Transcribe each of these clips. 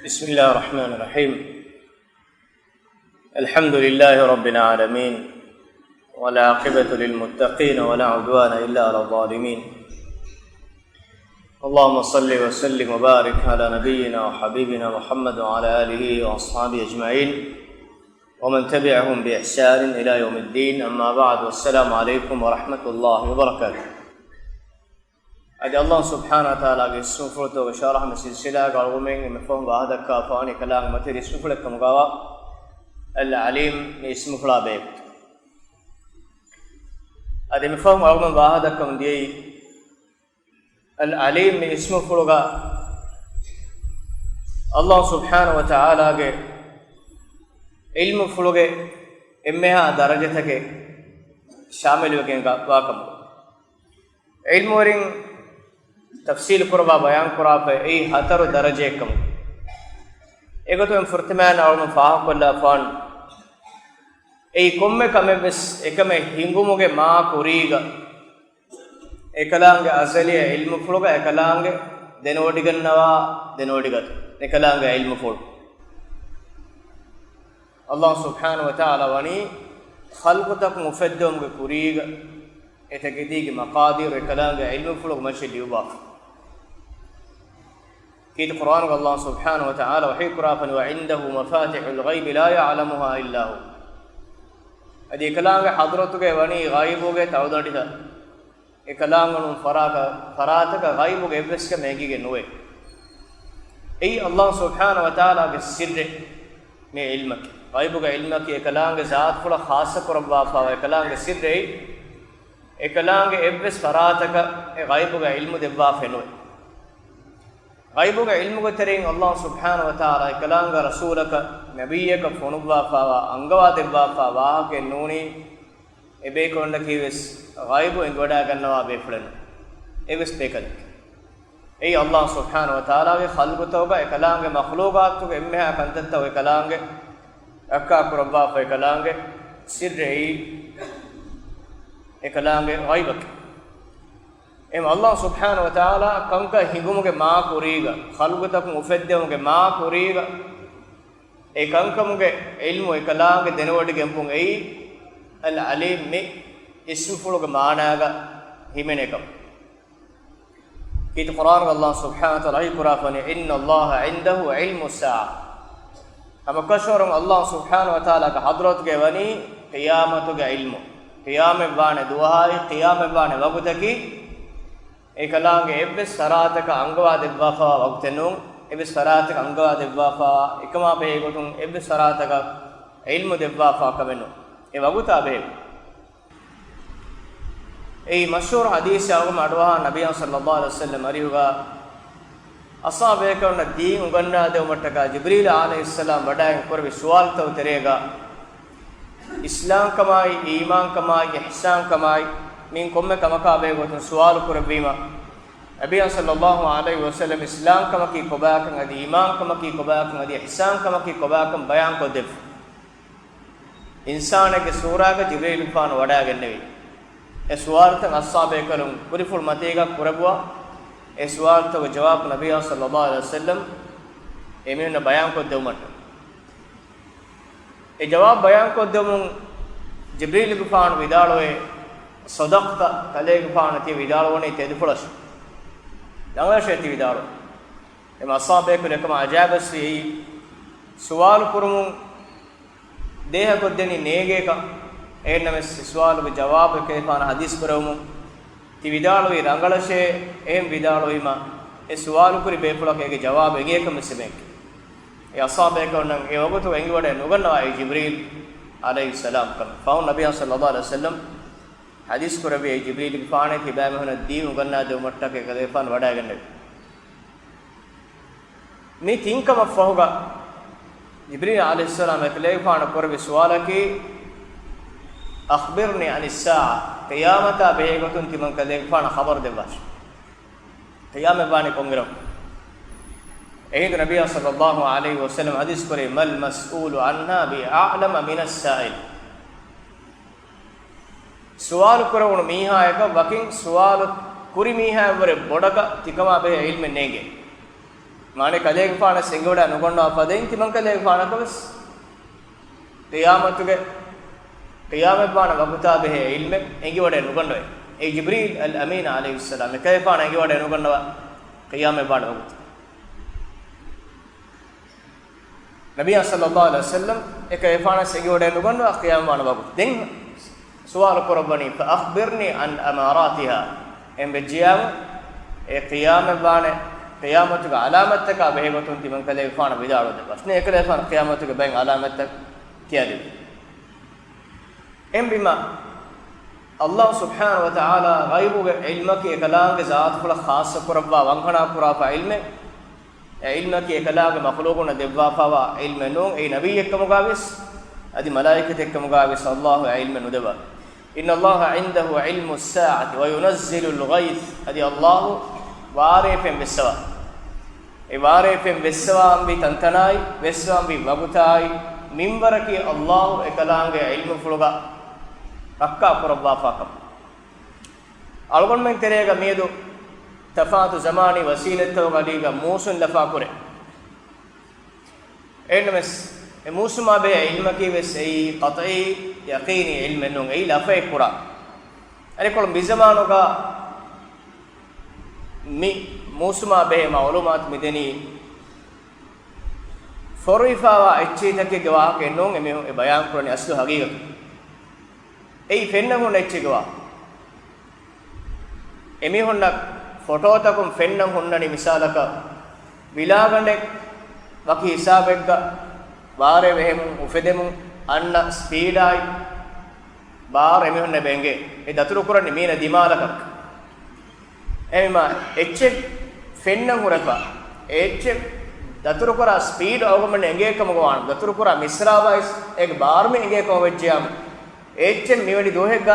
بسم الله الرحمن الرحيم. الحمد لله رب العالمين، والعاقبة للمتقين، ولا عدوان إلا على الظالمين. اللهم صل وسلم وبارك على نبينا وحبيبنا محمد وعلى آله وأصحابه أجمعين ومن تبعهم بإحسان إلى يوم الدين. أما بعد، والسلام عليكم ورحمة الله وبركاته. أدي الله سبحانه وتعالى اسم فرطة وشارح من سلسلة قالومين مفهوم بعد كافاني كلام متر اسم فرطة مقاوة العليم اسم فرطة بيت. أدي مفهوم قالومين بعد كم دي العليم اسم فرطة الله سبحانه وتعالى علم فرطة إمها درجتك شامل وكين واقم علم ورين تفصیل کروا بیان کرا پہ ای ہتر درجے کم ایگو تو فرتمان اور فاہ کلا فان ای کم کم بس ایکم ہنگمو کے ما کوریگا ایکلانگ ازلی علم فلوگا ایکلانگ دنوڈگنوا دنوڈگت ایکلانگ علم فل اللہ سبحانہ وتعالی ونی خلق تک مفدوم کے کوریگا ایتکدی کی مقادیر ایکلانگ علم فلوگ مشلی وباف كيد القرآن الله سبحانه وتعالى وحي قرافا وعنده مفاتح الغيب لا يعلمها إلا هو. أدي كلام حضرتك وني غائبوك تعوداني ذا. كلام من فراتك غائبوك بس كمهجي جنوه. أي الله سبحانه وتعالى بالسر من علمك. غائبوك علمك كلام ذات فلا خاصة قربا فا كلام السر كلام بس فراتك غائبوك علم دبا فنوه. غيبك علمك ترين الله سبحانه وتعالى كلامك رسولك نبيك فنوبا فوا انغوا دبا فوا کے نونی ابے کونڈ کی وس غائب انگوڑا گنوا بے فلن ایوس پیکل ای اللہ سبحانه وتعالى کے خلق توگا کلامك مخلوقات تو امہ کنتت تو کلامك اکا قربا فے کلامك سر ای کلامك غیبک ام اللہ سبحانہ وتعالی کم کا ہنگم کے ما کوریگا خلق تک مفدم کے ما کوریگا اے کم کے علم و کلام کے دنوڈ کے ہم ای العلیم میں اسم فلو کے معنی گا ہمنے کم کہ قرآن اللہ سبحانہ وتعالی قرآن ان اللہ عنده علم الساعة ہم کشورم اللہ سبحانہ وتعالی کا حضرت کے ونی قیامت کے علم قیام بانے دعائی قیام بانے وقت کی ایکلانگ ایبس سراتک انگوا دبافا وقتنوں ایبس سراتک انگوا دبافا اکما پہ گوتوں ایبس سراتک علم دبافا کمنو ای وقتا بے ای مشہور حدیث اگم اڈوا نبی صلی اللہ علیہ وسلم اریوگا اصحابہ کرنا دین اگننا دے مٹکا جبریل علیہ السلام بڑائیں پر بھی سوال تو تریگا اسلام کمائی ایمان کمائی احسان کمائی من کم کمکا بے گوتن سوال کربیما نبی صلی اللہ علیہ وسلم اسلام کمکی قباکن ادی ایمان کمکی قباکن ادی احسان کمکی قباکن بیان کو دف انسان کے سورا کا جبریل فان وڈا گنوی اے سوال تک اصحابہ کرم پوری متیگا قربوا اے سوال تک جواب نبی صلی اللہ علیہ وسلم ایمن بیان کو دومٹ اے جواب بیان کو دوم جبریل فان وداڑوے صدقت کلیگ فانتی وداڑونی تید فلش دنگلشتی وداڑو اما اصحابہ کو لکم عجاب سی سوال کرمون دیہ کو دنی نیگے کا اے نمس سوال کو جواب کے فان حدیث کرمون تی وداڑوی رنگلشے ایم وداڑوی ما اے سوال کری بے فلک ایک جواب انگے کم سبینک اے اصحابہ کو ننگ اے وقتو انگی وڈے نگنوائی جبریل علیہ السلام کم فاون نبی صلی اللہ علیہ وسلم حدیث کو ربی جبریل کی فانے کی بے میں دین گنا دو مٹا کے کلیفان وڈا گنے می تین کا مفہوگا جبریل علیہ السلام کلیفان کو ربی سوال کی اخبرنی عن الساعة قیامت بے گتن تی من کلیفان خبر دے باش قیام بانی کنگرم اید نبی صلی اللہ علیہ وسلم حدیث کو ربی مل مسئول عنہ بی اعلم من السائل سوال کرون میہا ایک وکین سوال کری میہا ور بڑک تکما بے علم نےگے ಮಾನೆ ಕಲೆಗೆ ಪಾಣ ಸಿಂಗೋಡ ನುಗೊಂಡ ಪದೆಂ ತಿಮಂ ಕಲೆಗೆ ಪಾಣ ಕವಸ್ ಕಿಯಾಮತುಗೆ ಕಿಯಾಮೆ ಪಾಣ ವಗುತಾ ಬೆಹೆ ಇಲ್ಮೆ ಎಂಗಿ ವಡೆ ನುಗೊಂಡವೆ ඒ ජිබ්‍රීල් අල් අමීන් আলাইහිස්සලාම් එකේ පාණ ಎಂಗಿ ವಡೆ ನುಗೊಂಡವ ಕಿಯಾಮೆ ಪಾಣ ವಗುತ ನಬಿ ಸಲ್ಲಲ್ಲಾಹು ಅಲೈಹಿ ವಸಲ್ಲಂ එකේ පාණ ಎಂಗಿ ವಡೆ ನುಗೊಂಡವ ಕಿಯಾಮೆ ಪಾಣ ವಗುತ ದೆನ್ ಸುವಾಲ ಕೊರಬನಿ ಫಅಖ್ಬಿರ್ನಿ ಅನ್ ಅಮಾರಾತಿಹಾ ಎಂಬೆಜಿಯಾಮ ඒ ಕಿಯಾಮೆ ಪಾಣ ಕಿಯಾಮತುಗೆ ಅಲಾಮತ್ತಕ ಬೆಹೆಗೊತುನ್ ತಿಮಂ ಕಲೆಗೆ ಪಾಣ ವಿದಾಳೋದೆ ಪ್ರಶ್ನೆ එකේ පාಣ ಕಿಯಾಮತುಗೆ ಬೆಂ ಅಲಾಮತ್ತಕ කියාදි ಎಂಬಿಮ Allah subhanahu wa ta'ala ghaibuge ilmaki ekalaange zaat fula khaas kurabba wankhana kurapa ilme ilmaki ekalaange makhluquna devwa pawa ilme non ei nabiy ekkamugavis adi malaikate ekkamugavis Allah ilme nudeva inna Allah indahu ilmu as-sa'ati wa yunazzilu al-ghayth adi Allah warefen beswa e warefen beswa ambi tantanai beswa ambi wagutai minbaraki Allah ekalaange ilmu fuluga akka kurabba fakam algon men terega medu tafatu zamani wasilatu galiga musun lafa kure enmes e musuma be ilmaki ves ei qat'i yaqini ilmen non ei lafa kura ari kolum bizamanuga mi musuma be maulumat mideni forifawa echitake gwa ke non eme e bayan kurani aslu haqiqa ei fennam necchigwa emi honna photo takum fennam honnani misalaka vilagande waki hisabegga ware vehemu ufedemu anna speed ai bar emi honne benge e daturu kurani meena dimalaka emma etche fennam hurapa etche daturu kura speed awgamane engekam gwan daturu kura misraba ek bar me engekam vejjam එච්චෙන් මෙවැනි දෝහෙග්ග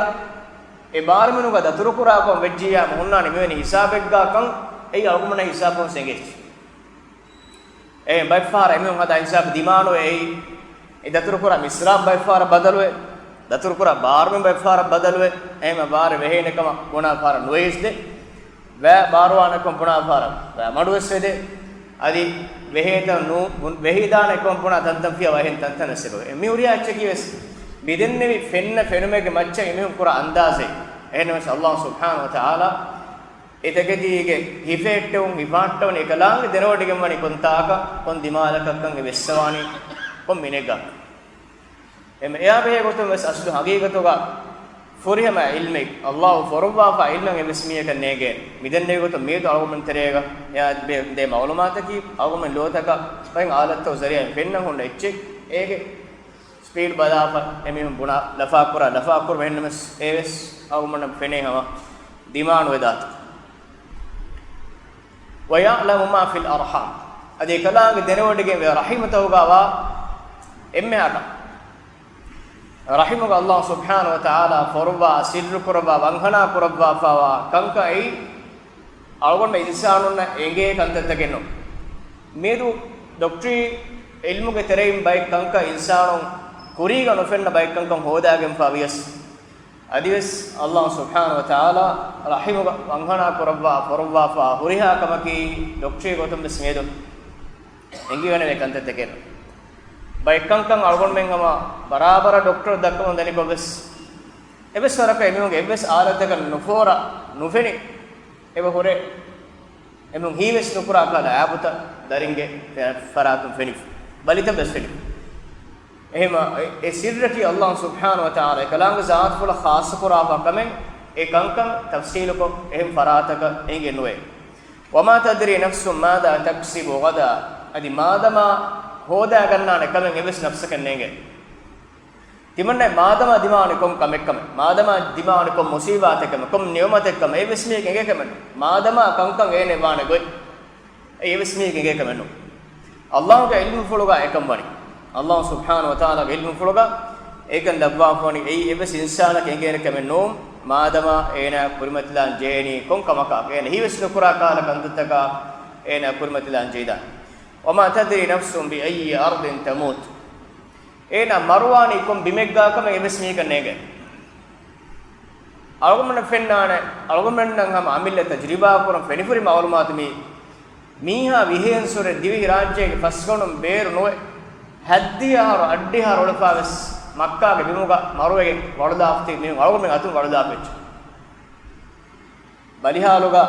ඒ බාරමනුග දතුරු කුරා කොම් වෙජ්ජියා මොන්නානි මෙවැනි හිසාබෙග්ගා කන් එයි අවුමන හිසාබොන් සෙගෙච්ච ඒ බයිෆාර එමුන් හදා හිසාබ දිමානෝ එයි ඒ දතුරු කුරා මිස්රාබ් බයිෆාර බදලුවේ දතුරු කුරා බාරමෙන් බයිෆාර බදලුවේ එම බාර වෙහෙනකම මොනා පාර නොයස්ද වේ බාරවානකම් පුනා පාර වේ මඩුවස් වෙදේ අදි වෙහෙත නු වෙහිදානකම් පුනා තන්තම් පිය වහෙන් තන්තනසෙලෝ එමි උරියා ඇච්ච කිවස් bidennevi fenna fenumege macca emehun kura andaze ehnemes Allah subhanahu wa ta'ala etegedige hifettun hifattun ekalaange denodige mani kontaka kon dimalakakkan evessawani kon minegga em eya behe gotum mes aslu hagigatoga forihama ilme Allah forwa fa ilmen evesmiyeka nege midenne gotum meedu argument terega ya de maulumataki argument lotaka ben alatto zariya fenna honda ecche ege speed badafa emihun buna lafa kur vennemes eves awumana fene hawa dimanu vedat wa ya'lamu ma fil arham ade kalaange denewodige ve rahimatuga wa emme aka rahimuga Allah subhanahu wa ta'ala forwa sirru kurwa wanghana kurwa fawa kanka ei algonda insanunna enge kantattagenno medu doctor ilmuge tereim bay kanka insanun kuriga no fenna baykankan hodagen fawias adives Allah subhanahu wa ta'ala rahimuga wanghana kurabba forwa fa huriha kamaki doctor gotum besmedo engi wene ekante teken baykankan algon mengama barabara doctor dakkam dani kobes ebes saraka emuge ebes alataka nufora nufeni ebe hore emun hives nukura kala abuta daringe faratum feni balitam besfeni ehma e sirraki Allah subhanahu wa ta'ala kalang zaat fula khas qurafa kamen e kankam tafsil ko ehm farataka enge noe wama tadri nafsum madha taksibu gada adi madama hoda ganna ne kamen eves nafsaka nenge timanne madama dimani kom kamekkam madama dimani kom musibatekam kom niyomatekam eves me enge kamen madama kankam ene wane goi eves me enge kamen no Allah ge ilmu fuluga ekam bani Allah subhanahu wa ta'ala ilmu fuluga ekan dabwa foni ei eves insana kengene kemen nom madama ena kurmatlan jeni kon kamaka ena hives nukura kala kandutaka ena kurmatlan jeida wama tadri nafsum bi ayyi ardin tamut ena marwani kom bimegga kam eves me kanege algomna fennane algomna ham amilla tajriba kuram fenifuri malumat mi මීහා විහෙන් සොර දිවි රාජ්‍යයේ පස්කොණුම් බේරු නොවේ හැද්දියාර අඩ්ඩිහාර ඔලපාවස් මක්කාගේ විමුග මරුවගේ වඩදාප්ති මේ වලගොමෙන් අතුන් වඩදාපෙච්ච බලිහාලුගා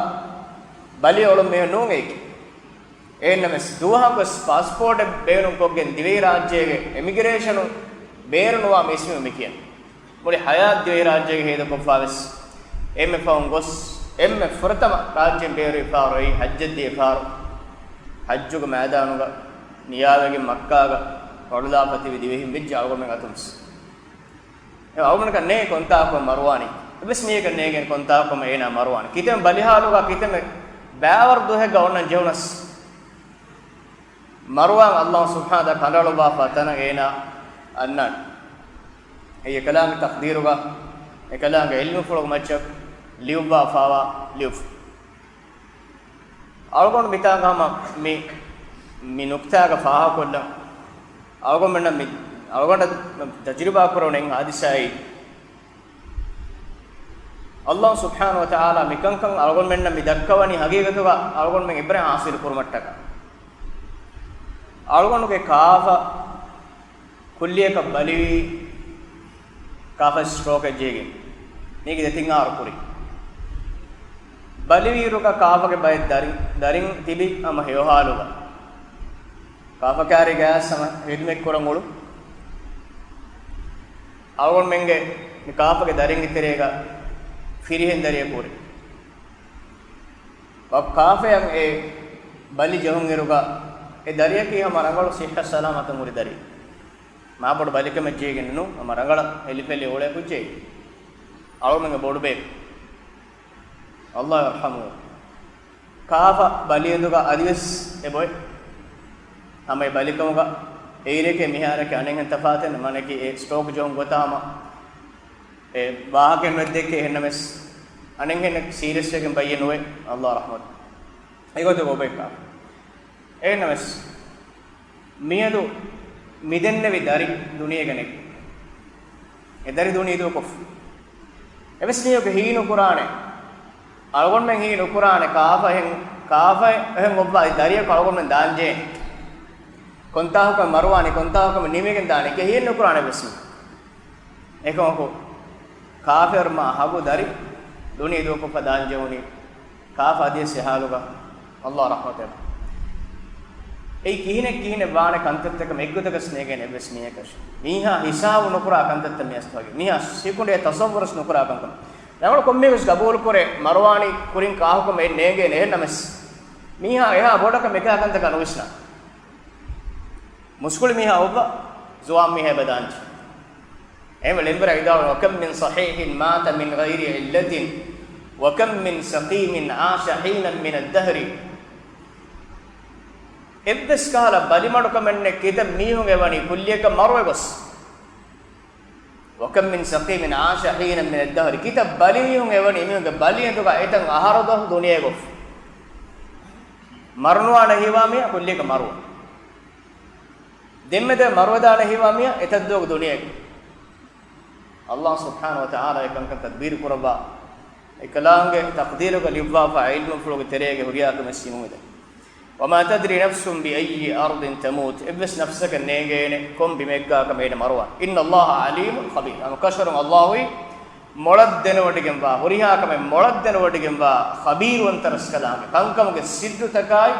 බලි ඔලොම මේ නෝගේ එන්නමස් දුවහකස් પાස්පෝර්ට් බේරුම් කොග්ගෙන් දිවි රාජ්‍යයේ ඉමිග්‍රේෂන් බේරනවා මේස්ම මෙකියන් මොලේ හයාත් දිවි රාජ්‍යයේ හේද කොෆාවස් එම්මෙ ෆෝන් ගොස් එම්මෙ ෆරතම රාජ්‍යයෙන් බේරේ පාරයි හජ්ජදී පාර හජ්ජුග මෑදානුග නියාවගේ මක්කාග වඩදාපති විදිවෙහිම් වෙච්ච අවගමෙන් අතුන්ස් ඒ අවගමන කන්නේ කොන්තාකම මරුවානි එබස් මේක නේගෙන කොන්තාකම එනා මරුවානි කිතෙන් බලිහාලුග කිතෙන් බෑවර් දුහෙ ගවන්න ජෙවනස් මරුවාන් අල්ලාහ් සුබ්හානහු තාලා කනලුබා ෆතන එනා අන්නන් ඒ කලාම තක්දීරුග ඒ කලාම ඉල්මු ෆලොග මච්ච ලියුබා ෆාවා ලියුෆ් අවගොන් මිතාගම මේ නුක්තාග ෆාහා කොල්ල අවගොන් මෙන්න මේ අවගොන්ට තජරිබා කරෝනෙන් ආදිසයි අල්ලාහ් සුබ්හානහු තාලා මිකංකං අවගොන් මෙන්න මේ දක්කවනි හගීගතුග අවගොන් මෙන් ඉබ්‍රාහිම් ආසිර කුරුමට්ටක අවගොන්ගේ කාෆ කුල්ලියක බලි කාෆ ස්ට්‍රෝක් එජේගේ මේක දෙතින් ආරපුරි බලිවීරුක කාෆගේ බය දරින් තිබි අම හේවහාලුග කාෆකාරී ගෑස් සම හිදමෙක් කරමුළු අවගොන් මෙන්ගේ මේ කාෆගේ දරින් ඉතරේක ෆිරිහෙන් දරිය පුරි බබ් කාෆයන් ඒ බලි ජහුන් ඉරුක ඒ දරිය කී මරංගල සිහ්හ සලාමත මුරි දරිය මාපොඩ බලිකම ජීගෙන නු මරංගල එලිපෙලි ඕලේ කුචේ අවගොන් මෙන්ගේ බොඩු බේ අල්ලාහ් යර්හමු කාෆ බලියඳුක අදිවස් එබොයි තමයි බලිකමුග ඒරේකේ මිහාරකේ අනෙන් තෆාතෙන් මනකි ඒ ස්ටෝක් ජෝන් ගොතාම ඒ වාහකෙන් මෙද්දෙකේ එන්නමස් අනෙන් හෙන සීරියස් එකෙන් බයිය නොවේ අල්ලාහ් රහමත් ඒකද ඔබේක එන්නමස් මියදු මිදෙන්නේ විදරි දුනිය කෙනෙක් එදරි දුනිය දුකොෆ් එවස්නියක හීනු කුරානේ අවගොන් මෙන් හීනු කුරානේ කාෆයෙන් ඔබ්බා දරිය කවගොන් මෙන් දාන්ජේ කොන්තාහක මරුවානි කොන්තාහකම නිමෙගෙන් දානේ කෙහින්න කුරානේ බස්මි ඒකමකෝ කාෆර් මා හබු දරි දුනිය දුකොෆ දාන්ජෝනි කාෆ අදිය සහාලුග අල්ලාහ් රහමතේ ඒ කිහිනේ වාණ කන්තත්තක මෙග්ගතක ස්නේගෙන එබස්මියකෂ මීහා හිසාව නුකුරා කන්තත්ත මියස් වගේ මීහා සිකුණේ තසවුරස් නුකුරා කන්තම නවල කොම්මේස් ගබෝල් කරේ මරවානි කුරින් කාහක මේ නේගේ නේ නමස් මීහා එහා බොඩක මෙකා කන්තක නොවිස්නා මුස්කුල් මීහා ඔබ zuam මීහා බදාන්ච එහෙම ලෙම්බර ඉදාව වකම් මින් සහීහින් මාත මින් ගෛරි ඉල්ලතින් වකම් මින් සකීමින් ආෂ හීනන් මින් අද්දහරි එබ්බස් කාල බලිමඩක මෙන්නේ කිත මීහුගේ වනි කුල්ලියක මරවෙගස් وكم من سقيم عاش حين من الدهر كتاب بليهم එවනි මීහුගේ බලියඳුක එතන් ආහාරද දුනියේ ගොෆ් මරණවාන හිවාමිය කුල්ලියක මරුව දෙම්මෙද මරවදාන හිවාමිය එතද්දෝග දුනියේ අල්ලාහ් සුබ්හානහු වතාලා එකංක තද්බීර් කුරබා එකලාංගේ තක්දීරක ලිව්වා ඉල්මු ෆලෝගේ තෙරේගේ හුරියාක මෙස්සිමුද وما تدري نفس بأي أرض تموت ابس نفسك نيجين كم بمجا كمين مروان إن الله عليم خبير أنا كشر الله مولدن وديكم با هريها كمين مولدن وديكم با خبير وانترس كلام كم كسيد تكاي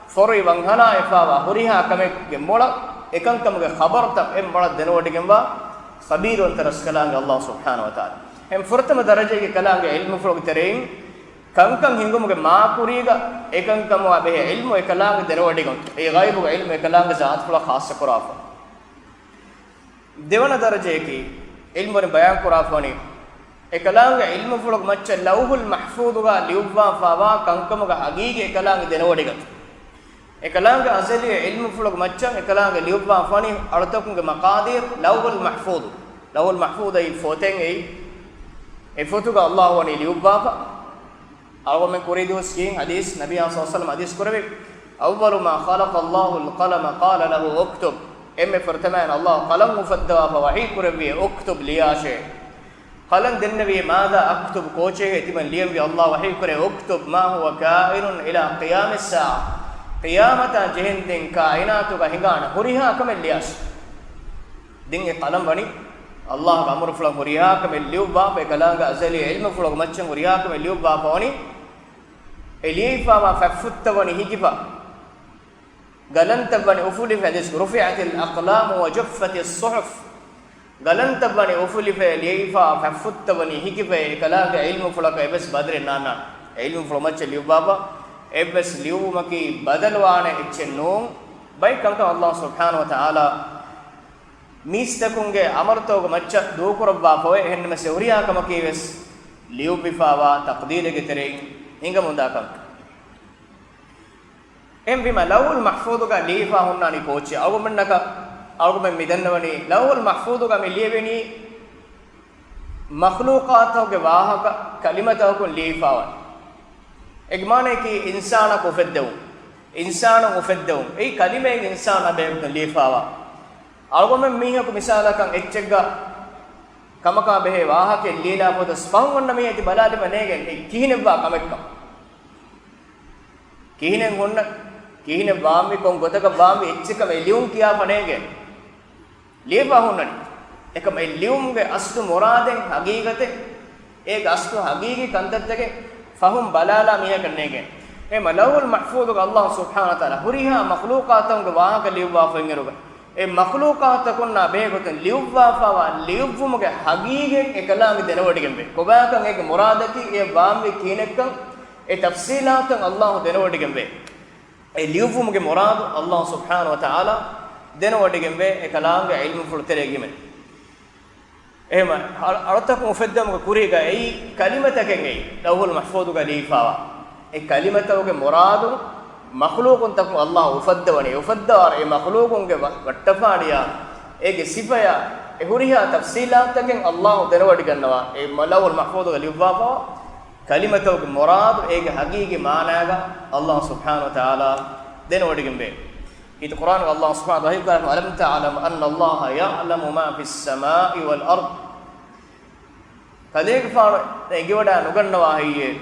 فوري وانغنا إفاوا هريها كمين مولد كم خبر تب مولدن وديكم با خبير وانترس كلام الله سبحانه وتعالى هم فرتم درجة كلام علم فروق ترين ಕಂಕಂ ಹಿಂಗುಮುಗೆ ಮಾಕುರಿಗ ಏಕಂಕಮ ಅಬೆ ಇಲ್ಮು ಏಕಲಾಂಗ ದೆರವಡಿಗ ಏ ಗೈಬು ಇಲ್ಮು ಏಕಲಾಂಗ ಜಾತ್ ಫುಲ ಖಾಸ ಕುರಾಫ ದೇವನ ದರಜೆಕಿ ಇಲ್ಮುನಿ ಬಯಾನ್ ಕುರಾಫನಿ ಏಕಲಾಂಗ ಇಲ್ಮು ಫುಲ ಮಚ್ಚ ಲೌಹುಲ್ ಮಹಫೂದುಗ ಲಿವ್ವಾ ಫಾವಾ ಕಂಕಮುಗ ಹಗೀಗೆ ಏಕಲಾಂಗ ದೆರವಡಿಗ ಏಕಲಾಂಗ ಅಸಲಿ ಇಲ್ಮು ಫುಲ ಮಚ್ಚ ಏಕಲಾಂಗ ಲಿವ್ವಾ ಫನಿ ಅಳತಕುಗೆ ಮಕಾದಿರ್ ಲೌಹುಲ್ ಮಹಫೂದ್ ಐ ಫೋತೆಂ ಐ ಫೋತುಗ ಅಲ್ಲಾಹ್ ವನಿ ಲಿವ್ವಾ أول من كوريدو سكين حديث نبي صلى الله عليه وسلم حديث كوربي أول ما خلق الله القلم قال له اكتب فرتمان الله قلم مفدوا فوحي كوربي اكتب لي شيء قلم النبي ماذا اكتب كوچه اتمن ليم الله وحي كوري اكتب ما هو كائن الى قيام الساعه qiyamata jehenden kainatu ga hingana huriha kamelias din e qalam wani Allah ga amru fulan huriha kameliuba pe kalanga azali ilmu fulan machan huriha kameliuba pawani elifa ma fafutta wani higifa galanta wani ufuli hadis rufi'at al aqlam wa jaffat as suhuf galanta wani ufuli fe elifa fafutta wani higifa kalanga ilmu fulan ka ebes badre nana ilmu fulan machan liuba ebes liumaki badalwane ichenno bay kanka Allah subhanahu wa ta'ala mistakunge amartoga macca dukurabba poe hennme seuriya kamaki ves liubifawa taqdirege tere hinga mundakam em bima lawul mahfuduga lifa hunnani kochi agumennaka agumen midannawani lawul mahfuduga me lieveni makhluqatoge wahaka kalimatokun lifawa egmane ki insana ko feddew ei kalime insana be lifawa algomen miha ko misala kan echchegga kamaka behe wahake leela poda spahun onna me ati balade manegen ei kihinebba kamekka kihinen onna kihine baami kon gotaka baami echcheka me lium kiya manegen lefa hunnani ekam ei liumge astu muraden hagigate e astu hagigi kantattege fahum balala miha kannegen e malawul mahfuz ga Allah subhanahu wa ta'ala huriha makhluqatum ga wahaka liwa fengeruga e makhluqatakonna begoten liwa fawa liwumuge hagige ekalami denawadigembe kobakan eke muradaki e baami kinekkan e tafsilatan Allah denawadigembe e liwumuge murad Allah subhanahu wa ta'ala denawadigembe ekalamge ilmu fulteregime ehma aratakum mufaddam ga kuriga ei kalimataken ei lawhul mahfuz ga lifawa e kalimatuge muradu makhluqun takum Allah ufaddawar e makhluqun ge wattafadiya ege sifaya e huriya tafsilataken Allah denawadi gannawa e lawhul mahfuz ga lifawa kalimatuge muradu ege hagige maanaga Allah subhanahu wa ta'ala denawadi gembe it Quran Allah subhanahu wa ta'ala alam ta'lam anna Allah ya'lamu ma fis samai wal ard kadek faar egewada nugannawa hiye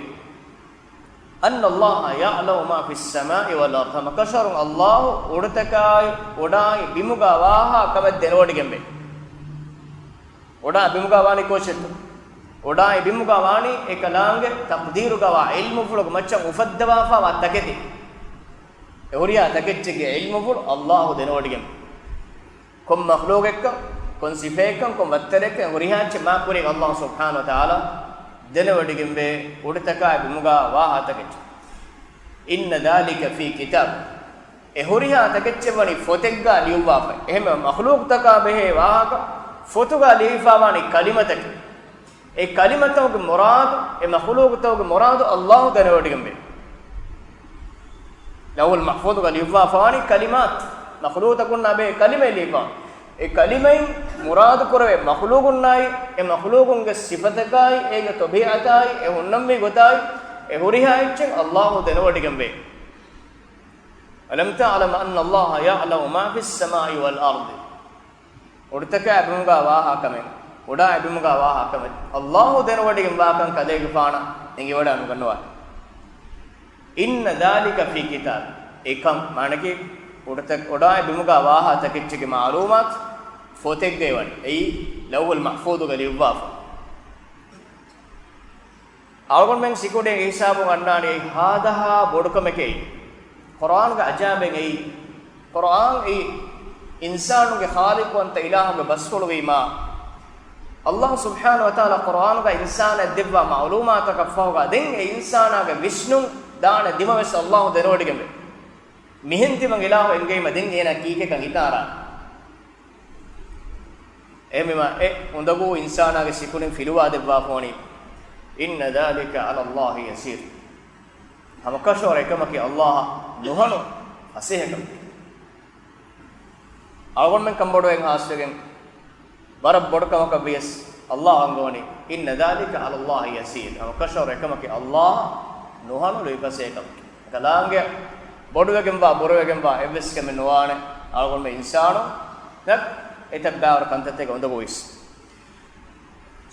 anna Allah ya'lamu ma fis samai wal ard makasharun Allah udatakai odai bimuga waha kame denodi gembe oda bimuga wani koshettu odai bimuga wani ekalange taqdiru ga wa ilmu fulog maccha ufaddawa fa wataketi ehuriya taketchege ilmu ful Allah denodigem kom makhluqekka kon sifekkan kom watterekka ehuriya che ma kuri Allah subhanahu wa ta'ala denodigem be uditaka bimuga waha takech inna dhalika fi kitab ehuriya taketche wani fotegga liuwa fa ehme makhluq taka behe waha fotuga lifa wani kalimatak e kalimatuge murad e makhluqatuge murad Allah denodigem be lawul mahfuz ga lifa fani kalimat makhluqun nabe kalime lifa e kalime murad korwe makhluqun nai e makhluqun ge sifatakai e ge tabiatai e hunnam me gotai e huriha echen Allah denawadi gembe alam ta'lam anna Allah ya'lamu ma fis samai wal ard udtaka abunga waha kame oda abunga waha kame Allah denawadi gemba kan kadege faana inge wada anu ganwa inna dhalika fi kitab ekam manake oda bimuga waha takechge maalumat fotegge wani ei lawul mahfuz ga liwa algon men sikode hisabu annani hadaha bodkameke Quran ga ajaben ei Quran ei insanu ge khaliq wanta ilahu ge basfulu wima Allah subhanahu wa ta'ala Quran ga insana dibba maalumat ka fawga den ei insana ge vishnu daana dimaves Allah denodigeme mihinti mang ilahu engei madin ena kike kan itara emema e undagu insana ge sikunen filuwa debba phoni inna dhalika ala Allah yasir hamakashore kamaki Allah nuhanu asehekam algon men kambodo en hasegen barab bodkamaka bias Allah angoni inna dhalika ala Allah yasir hamakashore kamaki Allah nuhanu loipasekam kalange boduwegen boruwegen evs kemen nuwane algon me insano nak etak daawar kantate gonda bois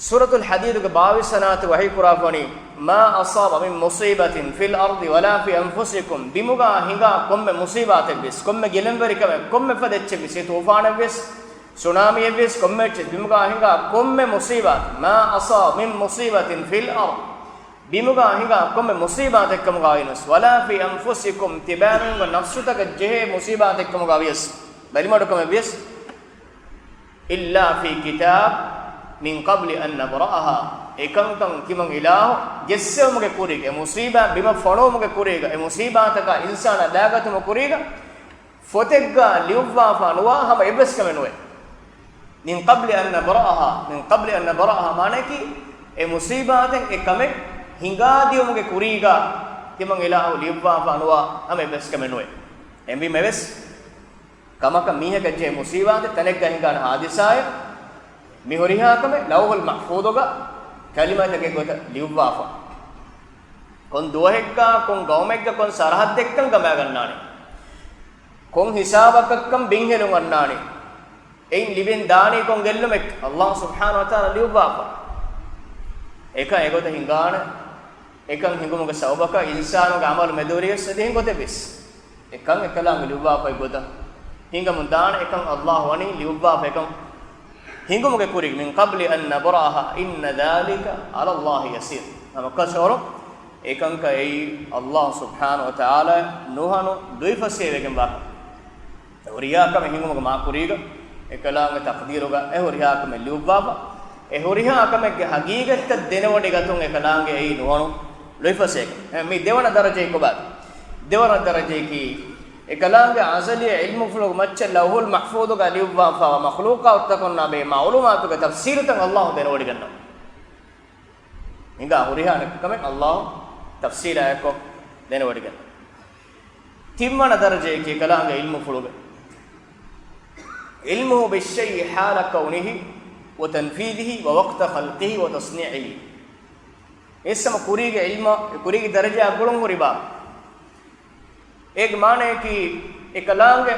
suratul hadid ge 22 sanat wahi qur'ani ma asaba min musibatin fil ardi wala fi anfusikum bimuga hinga komme musibatek bis komme gelemberi kame komme fadecche bis tufan bis tsunami bis komme bimuga hinga komme musibat ma asaba min musibatin fil ard bimuga hinga komme musibatek kam gainus wala fi anfusikum tibamun wa nafsutak jehe musibatek kam gavies balimadu kam bis illa fi kitab min qabli an nabraha ekankan kimang ilahu jessumuge kuriga musiba bima fonomuge kuriga e musibataka insana dagatumu kuriga fotegga liuwa fanwa hama ebes kamenwe min qabli an nabraha manaki e musibaten e kame hingadiumuge kuriga kimang ilahu liuwa fanwa hama ebes kamenwe embi meves kamaka mihega je musibate tanegga hingana hadisaya mihoriha kame lawhul mahfudoga kalimata ke gota liuwafa kon duwahekka kon gawmekka kon sarhaddekkan gama gannani kon hisabakakkam binhelun annani ein libin dani kon gellumek Allah subhanahu wa taala liuwafa eka egota hingana ekan hingumuga sawbaka insanuga amal meduriges sedin gote bis ekan ekalang liuwafa egota hingamun dana ekan Allah wani liuwafa ekan hingumuge kurig min qabli an nabraha inna dhalika ala Allah yasir amaka shoro ekanka ei Allah subhanahu wa ta'ala nuhanu duifasevegen ba horiya kame hingumuge ma kuriga ekalanga taqdiruga e horiya kame liubaba e horiya kame ge hagigatta denawadi gatun ekalanga ei nuhanu duifasegen mi devana daraje ko ba devana daraje ki ekalanga azali ilmu fulog macca lawhul mahfudh ga liuwa fa makhluqa utakonna be ma'lumatu ga tafsir tan Allah denodi ganna inga huriha kame Allah tafsir ayako denodi ganna timmana daraje ki ekalanga ilmu fulog ilmuhu bish-shay'i hala kawnihi wa tanfidhihi wa waqta khalqihi wa tasni'ihi isma kuriga ilma kuriga daraja agulun huriba एक माने कि एकलांगे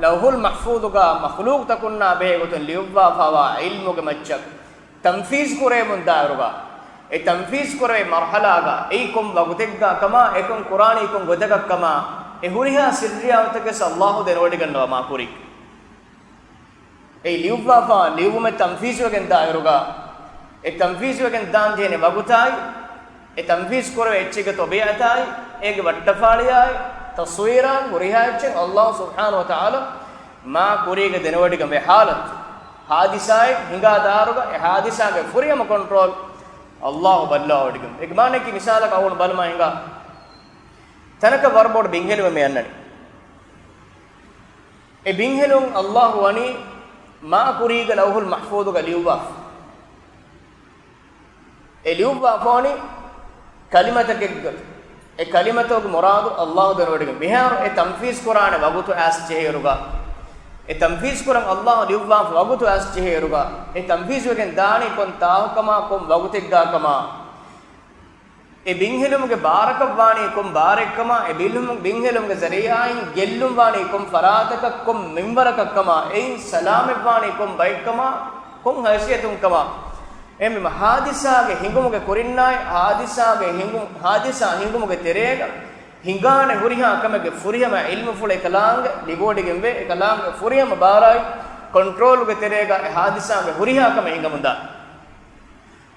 लौहुल महफूज का मखलूक तकुन्ना बेगुतन लियुवा फावा इल्मु के मच्चक तंफीज कुरे मुंदारुगा ए तंफीज कुरे मरहलागा एकुम वगुतेगा कमा एकुम कुरानी कुम गुदगा कमा ए हुरिहा सिर्रिया उतके सल्लाहु देनोडी गन्नवा माकुरी ए लियुवा फा लियु में तंफीज वगन दारुगा ए तंफीज वगन दान जेने वगुताई ए तंफीज कुरे एच्चिगे तोबियताई एक वट्टफालियाई taswira hurihache Allah subhanahu wa ta'ala ma kuriga denawadi gambe halat hadisai hinga daruga e hadisa ge furiyam control Allah balla odigam ek mane ki misala ka awun balma hinga tanaka warbod binghelu me annani e binghelu Allah wani ma kuriga lawhul mahfuz ga liuwa e liuwa foni kalimata ke e kalimato ge muradu Allah denodi ge mihar e tanfiz qur'ane wagutu as cheheruga e tanfiz qur'an Allah liuwa wagutu as cheheruga e tanfiz wegen dani kon taahkama kon wagutegga kama e binhelum ge barakawani kon barekkama e binhelum ge zariyain gellum wani kon farataka kon minbaraka kama e salamewani kon baikkama kon haysiyatun kama emme hadisa ge hingumuge korinnai hadisa hingumuge terega hingane huriha kamege furiyama ilmu fule kalange ligodi gembe kalange furiyama barai control ge terega hadisa ge huriha kame hingamunda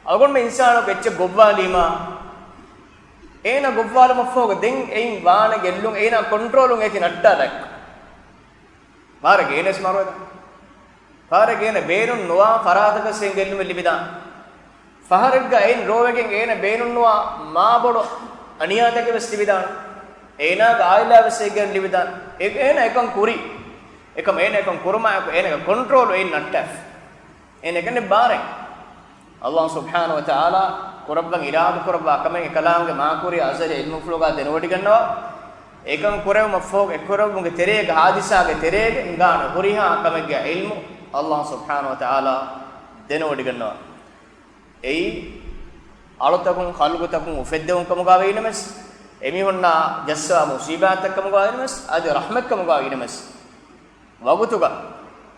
agon me insano gecche gobwalima ena gobwalama foga den ein waana gellun ena controlun eti natta dak marage enes marwada farage ene berun noa faradaka sengellum libidan faharagga ein rowegen ene beenunwa maabodu aniyatake vestibidan ena gaila vesegen libidan ena ekam kuri ekam ena ekam kurma ena control ein nattaf ena ekane bare Allah subhanahu wa ta'ala kurabban iradu kurabba kame kalange ma kuri azari ilmu floga denodi gannawa ekam kurev mafog ekurabunge terege hadisa ge terege ingana huriha kamege ilmu Allah subhanahu wa ta'ala denodi gannawa ei alutakun khalgutakun ufeddewun kamuga veinames emi honna jassa musibatak kamuga veinames adi rahmat kamuga veinames wagutuga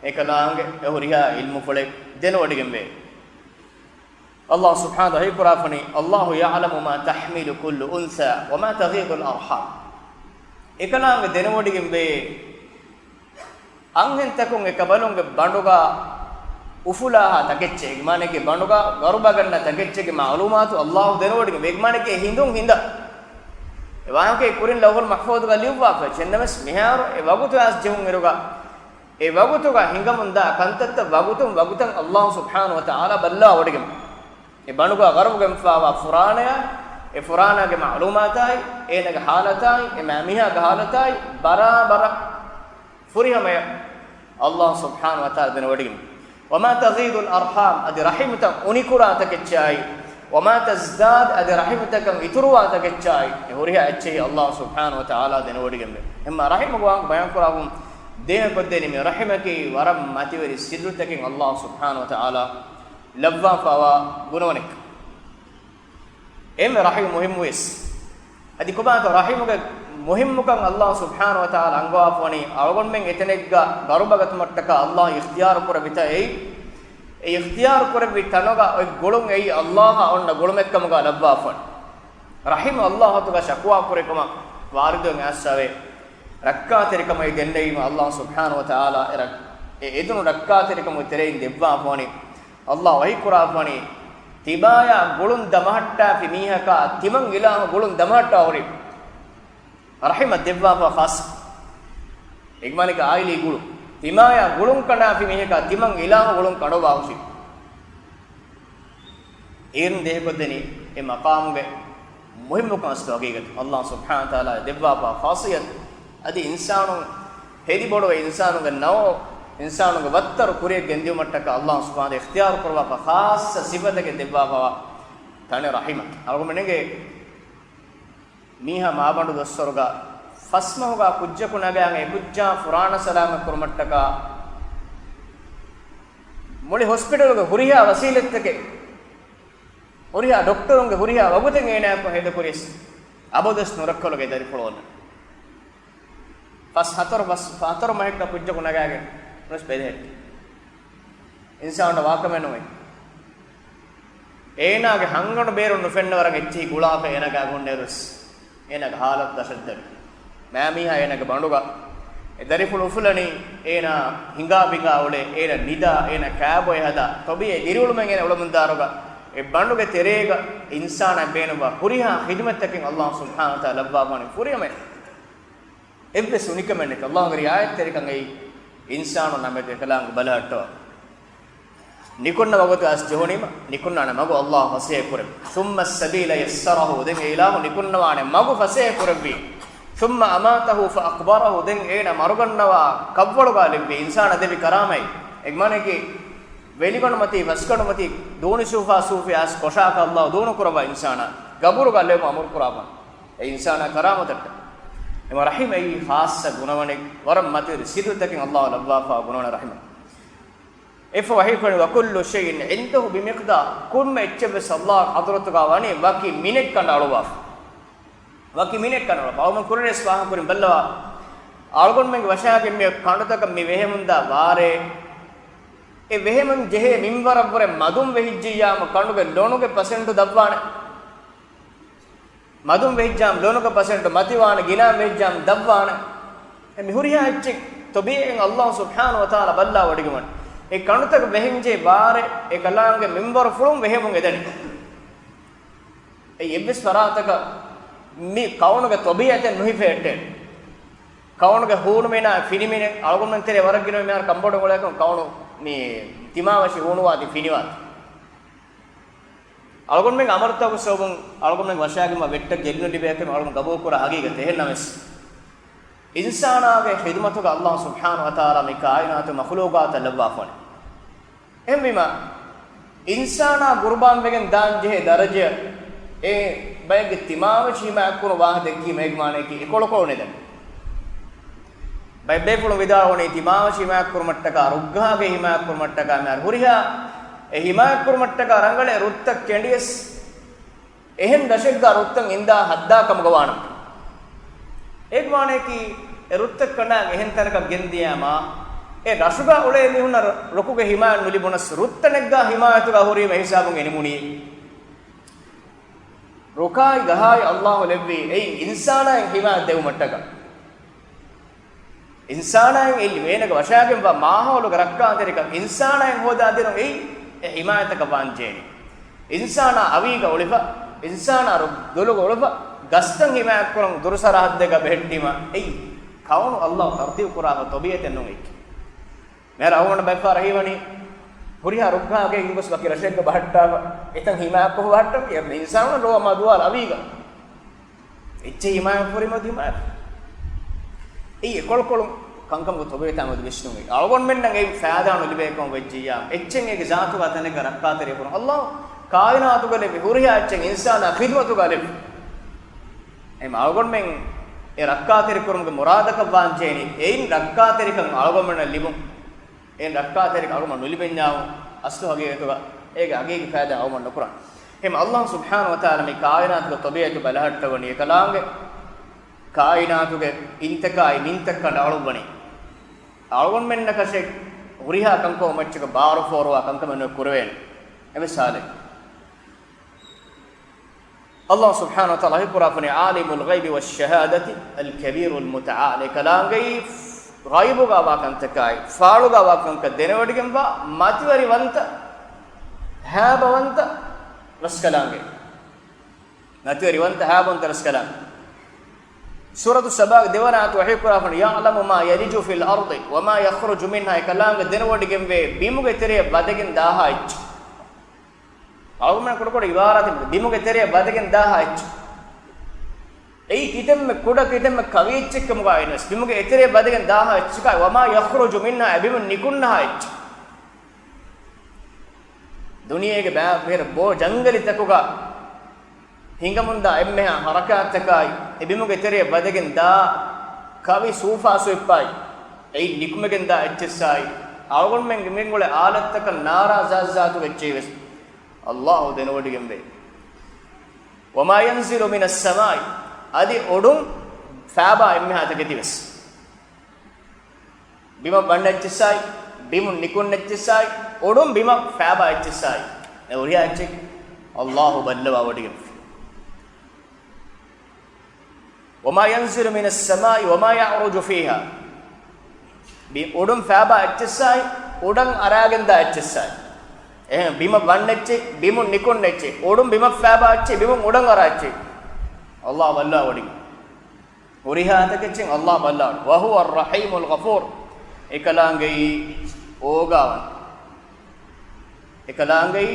ekalaange ehuriha ilmu fole denodi gembe Allah subhanahu wa ta'ala Allahu ya'lamu ma tahmilu kullu unsa wa ma taghidu al-arham ekalaanga denawodigen be anhen takun ekabalonge banduga ufulaha takecche egmaneke banduga garuba ganna takecchege ma'lumatu Allah denawodigen egmaneke hindun hinda ewanke kurin lawhul mahfuz ga liwwa fa chennames miharu e wagutu as jehun eruga e wagutuga hingamunda kantatta wagutan Allah subhanahu wa ta'ala balla wodigen e banuga garugem fawa furanaya e furanage ma'lumatai enage halatai e mamiha ge halatai barabara furihamaya Allah subhanahu wa ta'ala denawadigen wama taghidul arham adi rahimatan unikura takechai wama tazdad adi rahimatakan ituruwa takechai e huriha ecche Allah subhanahu wa ta'ala denawadigen emma rahimuwa bayan kurahum deha koddeni me rahimaki waram mativeri sidrutakin Allah subhanahu wa ta'ala labba fawa gunonek em rahim muhim wes adi koba to rahimuge muhimmukan Allah subhanahu wa ta'ala angwa foni algon men etenegga garubagat mattaka Allah ikhtiyar kora bita ei ikhtiyar kora bitanoga oi golon ei Allah onna golomekkam ga labba fon rahim Allah to ga shakwa kore kama warido ngassave rakka terikam ei denneima Allah subhanahu wa ta'ala edunu rakka terikam terein debba foni Allah wahi kurafani tibaya gulun damahatta fi mihaka timang ilah gulun damahatta hori rahmat debba fa khas egmani ka aili gulu timaya gulun kana fi mihaka timang ilah gulun kadoba usi in deh kodeni e maqamuge muhimmu kasto agegat Allah subhanahu wa ta'ala debba fa khasiyat adi insanu hedi bodo insanu ga naw insanu ge wattar kuriye gendiu mattaka Allah subhanahu wa ikhtiyar korwa fa khas sifatake debba fa tane rahima algomenege miha maabandu dossoruga fasmahuga kujjaku nagaange kujja furana salama kurmattaka moli hospital ge huriya wasilettake huriya doctorunge huriya waguten ena ko heda kuris abodas nurakkolge dari polona pas hator mahekta kujjaku nagaage nos pede insana wakamenoy eenage hangonu berunu fennawaran echi gulafa enaga gonnerus enaga halat dashaddar mamiha enaga banduga edari fulufulani ena hinga binga ole ena nida ena kaaboy hada tobiye dirulu men ena ulamundaruga e banduge terega insana beenuba huriha khidmatakin Allah subhanahu wa ta'ala labbaani furiyame ebbe sunikamenne Allah ngari ayat terikan ei insanu namede kalang balahatto nikonna wagatu as johonima nikunna na magu Allah fase kurem thumma as-sabila yassarahu den ilahu nikunna wane magu fase kurabbi thumma amatahu fa aqbarahu den ena marugannawa kavvalu galibbi insana devi karamai egmane ki veligonmati vaskonmati doni sufa sufi as koshaka Allah donu kuraba insana gaburu galemu amur kuraba e insana karamatatta ema rahim ei khassa gunawani waram matir sidutakin Allah labba fa gunawani rahim efa wahi kone wa kullu shay'in indahu bi miqdar kumme echbe Allah hadratuga wani waki minek kana aluwa waki minek kana aluwa awman kurene swaha kurin ballawa algon men washage me kandataka me vehemunda ware e vehemun jehe minwarabure madum vehijjiyama kanuge lonuge percent dabwane madum vehijjam lonuge percent matiwana gina vehijjam dabwane e mihuriya ecche tobiyen Allah subhanahu wa ta'ala balla wadigeman e kanutaka vehinje ware e kalange minwar fulum vehemun edani e ebbes parataka mi kaunuge tobiyaten nuhifette kaunuge hoonu mena finimine algon tere waragino me kambodo golakon kaunu ni timawashi honuwadi finiwadi algon men amartagu sobun algon men washagima vetta gelnu dibeken algon gabo kura hagiga tehennames insanaage khidmatuga Allah subhanahu wa ta'ala me kainatu makhluqat labafone emmima insana qurban megen dan jehe daraja e bayge timawashi ma akkuno wahde ki megmane ki ekoloko neden bay befulu vidawone timawashi ma akkur mattaka ruggage hima akkur mattaka mar huriha e hima akkur mattaka rangale rutta kendiyes ehen dashegga ruttan inda hadda kam gawanam egmane ki rutta kana ehen taraka gendiyama e rasuga ole mihunna rokuge himayat nulibunas ruttanegga himayatuga hurima hisabun enimuni rokai gahai allah levvi ei insana himayat devu mattaga insana illi menaga washagen wa maholu rakka terika insana hoda adinu ei himayataka wanjeni insana aviga olifa insana doluga olifa gastan himayat kurang durusarahad dega behdima ei kaunu allah tartib kuraga tobiyeten non ekki mera awona beffa rahivani huriha rukha ge ingos baki rasheka bahatta etan himayat ko bahatta ye insana ro madual aviga ecche himayat purima himayat ei ekolkolum kankam go tobe tamu vishnu ge algon men nang ei faada no libe kon vejjiya echen ege zaatu gatane ga rakka tere pur allah kainatu gale huriha echen insana khidmatu gale em algon men e rakka tere kurum ge muradaka vanjeni ein rakka tere kan algon men libum en rakka tere kan algon nulibenyaw astu hage etuga ege age ge faada algon no kuran em allah subhanahu wa taala me kainatu go tobe etu balahatta woni ekalange kainatu ge intakai nintakka alubani algon menna kasek uriha kanko machka baru forwa kanka menno kurwen eme sale Allah subhanahu wa ta'ala hikurafani alimul ghaibi wash shahadati al kabir al muta'al kalangai ghaibu ga wakantakai faalu ga wakanka denewadigemba matiwari wanta habawanta raskalange matiwari wanta habawanta raskalange سورة السباق ديوانا توحي كرافن يعلم ما يلج في الأرض وما يخرج منها كلام دنوود جنبه بيمو كتير بدكين داهاج أول كل عبارات بيمو كتير بدكين داهاج أي كتير كودا كتير كويتش كم قاينس بيمو كتير بدكين داهاج كاي وما يخرج منها بيمو نيكون هاج दुनिया के बैग फिर बो जंगल तकुगा hingamunda emmeha harakattakai ebimuge tere badegen da kavi sufa suippai ei nikumegen da echsai algon men mengole alattaka narazazatu vecheves allah denodigembe wama yanzilu minas samai adi odum faba emmeha taketives bima bandechsai bimun nikun echsai odum bima faba echsai e oriya echik allah ballawa odigem وما ينزل من السماء وما يعرج فيها بودم فابا اتساي ودن اراگندا اتساي بيم وانچي بيم نيكون نچي ودم بيم فابا اتچي بيم ودن اراچي الله والله ودي وريها تكچين الله والله وهو الرحيم الغفور එකලාංගයි ඕගාවන් එකලාංගයි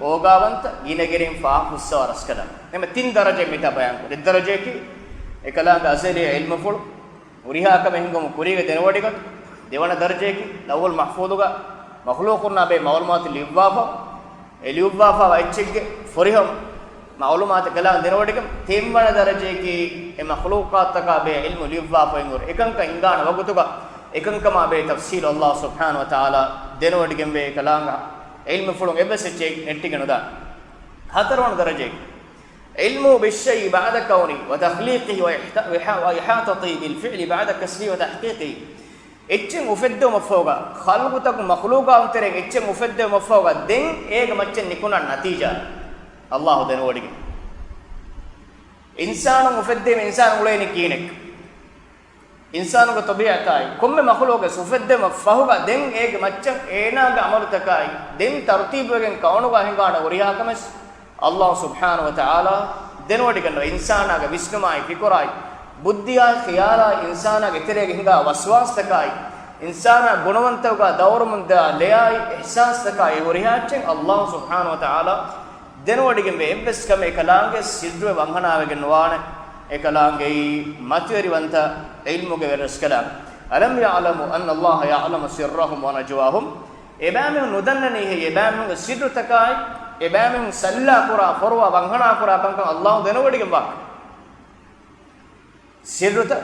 ඕගාවන්ත ගිනගෙරින් ෆාහුස්සවරස් කළා එමෙ තින් දරජෙ මිත බයන් කෝ දරජෙ කි ekalaga asali ilmu ful uriha ka mehngum kuriga denwadiga devana darajeki lawul mahfuduga makhluqunna be mawlumat liwafa eliwafa waichigge foriham mawlumat kala denwadiga temmana darajeki e makhluqat ka be ilmu liwafa ingur ekanka ingana wagutuga ekanka ma be tafsil allah subhanahu wa taala denwadigem be kalanga ilmu fulun ebesche nettigenoda hatarwan darajeki علمه بالشيء بعد كونه وتخليقه وإحاطته بالفعل بعد كسره وتحقيقه اتشن مفد مفوقا خلقتك مخلوقا انترك اتشن مفد مفوقا دين ايغ مچن نكون النتيجة الله دين ودي انسان مفد انسان ولين كينك انسان کو طبيعت ہے کم مخلوق سفد مفوقا دين ايغ مچن اینا عمل تکای دين ترتیب وگن کونو گاهنگانا وريا کمس Allah subhanahu wa ta'ala denwadi kanno insana ga visnumai fikurai buddhiya khiyala insana ga terege hinga waswas takai insana gunawantawga dawrumunda leyai ihsas takai horihachen Allah subhanahu wa ta'ala denwadi gembe embes kame ekalange sidwe wanghanawe genwane ekalange matweri wanta ilmu ge veraskala alam ya'lamu anna Allah ya'lamu sirrahum wa najwahum ebame nudannani he ebame sidru takai ebamem salla qura forwa banghana qura kankan allah denawadigen ba sirruta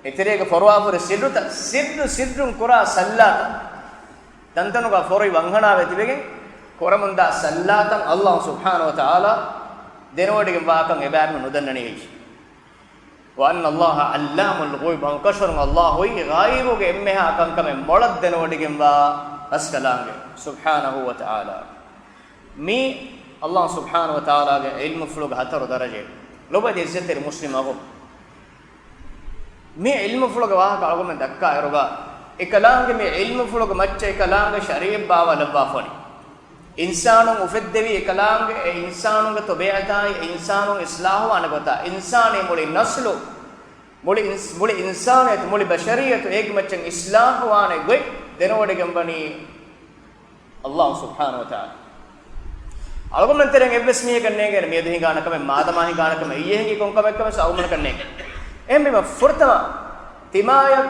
eterege forwa for sirruta sidrun qura salla tantanuga forwi banghana vetibegen koramunda sallatan allah subhanahu wa taala denawadigen ba kan ebamem nudannani he وأن الله علام الغيب انكشر الله هي غائبك إمها كم مولد دنودكم با أسكلانج سبحانه وتعالى مي الله سبحانه وتعالى علم فلوق هتر درجة لو بدي عزت المسلم أقوم مي علم فلوق واحد أقوم من دكا إروغا إكلانج مي علم فلوق متى إكلانج شريف باوا لبا فني إنسانون مفدوي إكلانج إنسانون كتبعتاي إنسانون إصلاح وانا قطع إنساني مولي نسلو مولي إنسانية مولي بشرية إيك متى إصلاح وانا قوي دنوودي كمبني الله سبحانه وتعالى ألقوم ننترين إبس مية كنّي كر مية دهين كانا كم ماذا ما هي كانا كم إيه هنگي كون كم كم سأومن كنّي إم بيما فرتما تمايا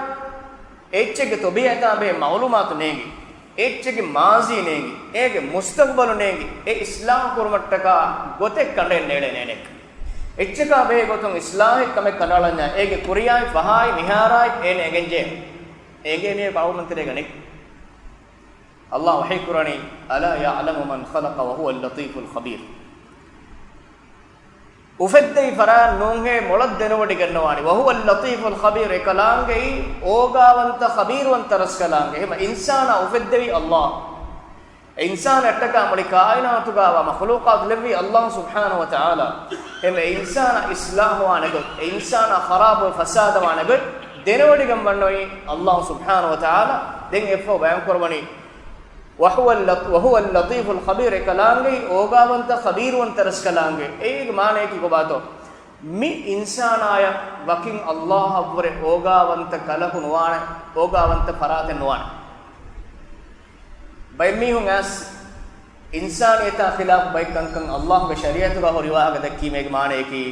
إيشة كتبيعتا بيه معلومات نيجي إيشة كمازي نيجي إيه مستقبل نيجي إيه إسلام كورمتّكا غوتة كنّي نيله نينك إيشة كا بيه غوتون إسلام كم كنّالنا إيه كورياي فهاي مهاراي إيه نيجنجه إيه نيه باو ننترين كنّي الله وحي قراني ألا يعلم من خلق وهو اللطيف الخبير وفدي فران نونغه مولد دنوودي گنواني وهو اللطيف الخبير كلامگي اوغاونت خبير وانت رسكلامگه هم انسان وفدي الله انسان اتكا مولي كائنات غا مخلوقات لوي الله سبحانه وتعالى هم انسان اصلاح وانغ انسان خراب وفساد وانغ دنوودي گنواني الله سبحانه وتعالى دين افو بيان قرباني وهو اللطيف الخبير كلامي اوغاونت خبير وانت رسكلامگه ايگ معنی کی کو باتو می انسان آیا وکین الله ابر اوغاونت کلکු نوان اوغاونت فرات نوان بای می ہوں اس انسانیت خلاف بای کنکن الله کے شریعت کا ہو رواہ دکی میگ معنی کی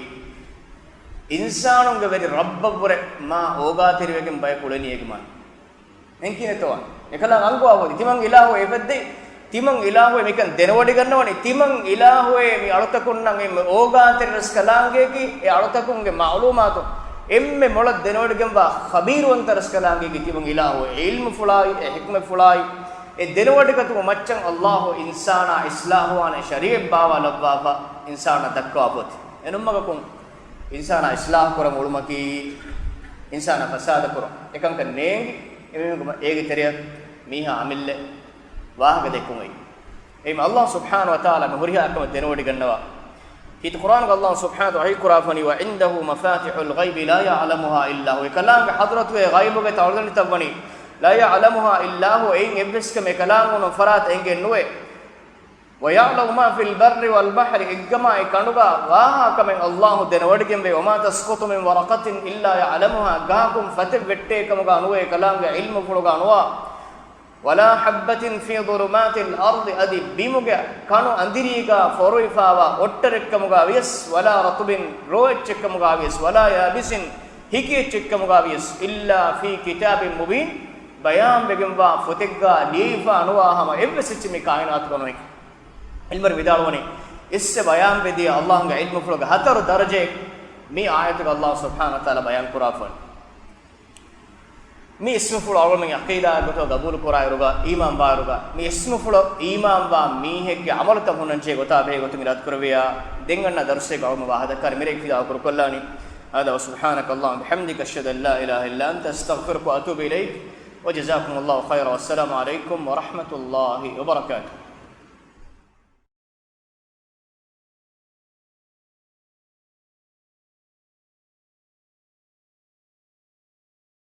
انسانوں کے وری رب ابر ما اوغا تیرے بای کولنی ایگ مان انکی تو එකලං අංගුවවදි තිමන් ඉලාහුවේ එපෙද්දි තිමන් ඉලාහුවේ මේකන් දෙනවඩි ගන්නවනේ තිමන් ඉලාහුවේ මේ අලුතකුන්නම් එම්ම ඕගාන්තර රස්කලාංගේකි ඒ අලුතකුන්ගේ මාලූමාතු එම්මෙ මොළ දෙනවඩි ගම්වා ඛබීරවන්ත රස්කලාංගේකි තිමන් ඉලාහුවේ ඉල්ම ෆුලායි හික්ම ෆුලායි ඒ දෙනවඩි කතු මච්චන් අල්ලාහ් ඉන්සානා ඉස්ලාහුවානේ ශරීයත් බාවා ලබ්වාපා ඉන්සානා දක්වාපොත් එනුම්මගකුන් ඉන්සානා ඉස්ලාහ කරම උළුමකි ඉන්සානා ෆසාද කර එකං කන්නේ ඒගේ තෙරිය මීහා අමිල්ල වාහක දෙකුමයි එයිම අල්ලාහ් සුබ්හානහු වතාලා මෙහුරියාකම දෙනවඩි ගන්නවා හිත කුර්ආනක අල්ලාහ් සුබ්හානහු වහී කුරාෆනි වඉන්දහු මෆාතිහුල් ගයිබ් ලා යඅලමුහා ඉල්ලා හු කලාම්ගේ හදරත් වේ ගයිබගේ තවදනි තවනි ලා යඅලමුහා ඉල්ලා හු එයින් එබ්ස්ක මේ කලාම්ගොන ෆරාත් එංගෙ නුවේ ويعلم ما في البر والبحر إجماع كنوغا واهكم الله دنوڑگم بے وما تسقط من ورقة إلا يعلمها غاكم فتبتكم غانوے کلام علم فلوغا نوا ولا حبة في ظلمات الأرض أدي بيمغا كانوا أندريغا فرويفاوا ඔට්ටරෙක්කම ගාවියස් ولا رطب روچكم ගාවියස් ولا يابس හිකියච්චකම ගාවියස් إلا في كتاب مبين بيان بگمවා ෆොතෙක්ගා දීෆා අනුවාහම එවසිච්ච මේ කායනාත් කරනයි ඉල්මර් විදාලවනේ ඉස්සේ බයන් වෙදී අල්ලාහ්ගේ ඉල්ම ෆලෝග හතර දරජේ මේ ආයතක අල්ලාහ් සුබ්හානහු වතාලා බයන් කුරාෆන් මේ ඉස්ම ෆලෝ අවලමෙන් අකීදා ගතෝ ගබූල් කුරායරුගා ඊමාන් බාරුගා මේ ඉස්ම ෆලෝ ඊමාන් බා මීහෙක්ගේ අමලත හොනන්චේ ගොතා බේ ගොතු මිරත් කරවියා දෙංගන්න දර්සේ ගවම වාහදකර මිරෙක් විදා කුරුකොල්ලානි هذا وسبحانك اللهم وبحمدك اشهد ان لا اله الا انت استغفرك واتوب اليك وجزاكم الله خيرا والسلام عليكم ورحمه الله وبركاته